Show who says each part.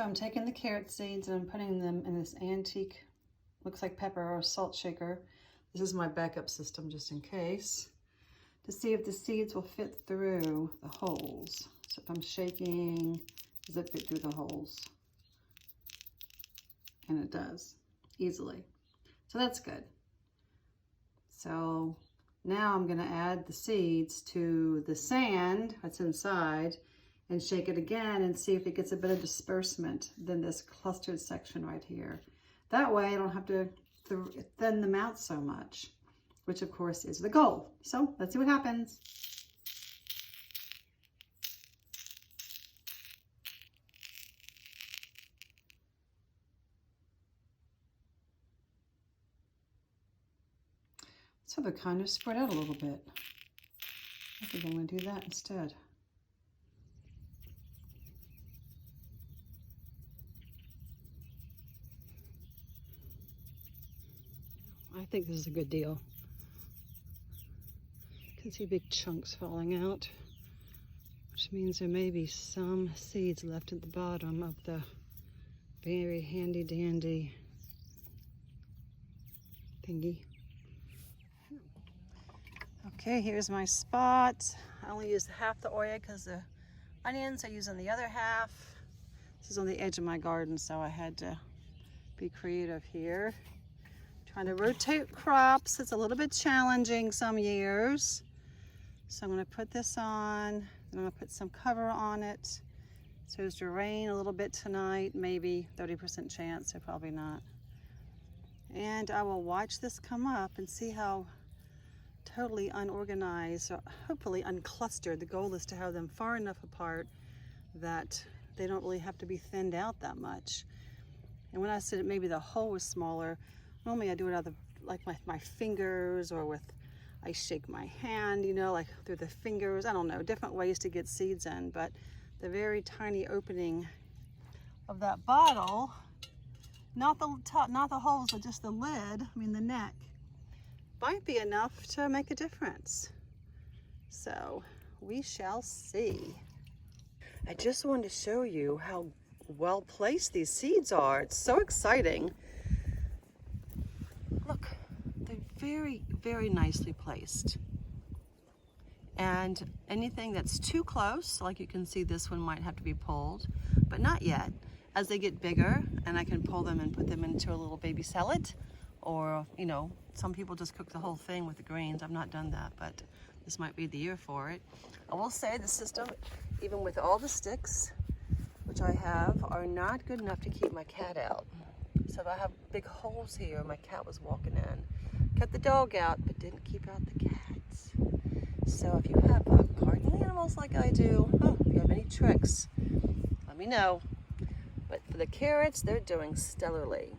Speaker 1: I'm taking the carrot seeds and I'm putting them in this antique, looks like pepper or salt shaker. This is my backup system just in case, to see if the seeds will fit through the holes. So if I'm shaking, does it fit through the holes? And it does, easily. So that's good. So now I'm gonna add the seeds to the sand that's inside and shake it again and see if it gets a bit of disbursement than this clustered section right here. That way I don't have to thin them out so much, which of course is the goal. So let's see what happens. So they're kind of spread out a little bit. I think I'm going to do that instead. I think this is a good deal. You can see big chunks falling out, which means there may be some seeds left at the bottom of the very handy dandy thingy. Okay, here's my spot. I only used half the oil because the onions are using the other half. This is on the edge of my garden, so I had to be creative here. Trying to rotate crops. It's a little bit challenging some years. So I'm going to put this on, and I'm going to put some cover on it. It's supposed to rain a little bit tonight, maybe 30% chance, so probably not. And I will watch this come up and see how totally unorganized, or hopefully unclustered. The goal is to have them far enough apart that they don't really have to be thinned out that much. And when I said maybe the hole was smaller, normally I do it out of like my fingers, or with, I shake my hand, you know, like through the fingers. I don't know, different ways to get seeds in, but the very tiny opening of that bottle, not the top, not the holes, but just the lid, I mean the neck, might be enough to make a difference. So we shall see. I just wanted to show you how well placed these seeds are. It's so exciting. Look, they're very, very nicely placed. And anything that's too close, like you can see this one might have to be pulled, but not yet. As they get bigger, and I can pull them and put them into a little baby salad, or, you know, some people just cook the whole thing with the greens. I've not done that, but this might be the year for it. I will say the system, even with all the sticks, which I have, are not good enough to keep my cat out. So I have big holes here. My cat was walking in. Kept the dog out, but didn't keep out the cats. So if you have garden animals like I do, if you have any tricks, let me know. But for the carrots, they're doing stellarly.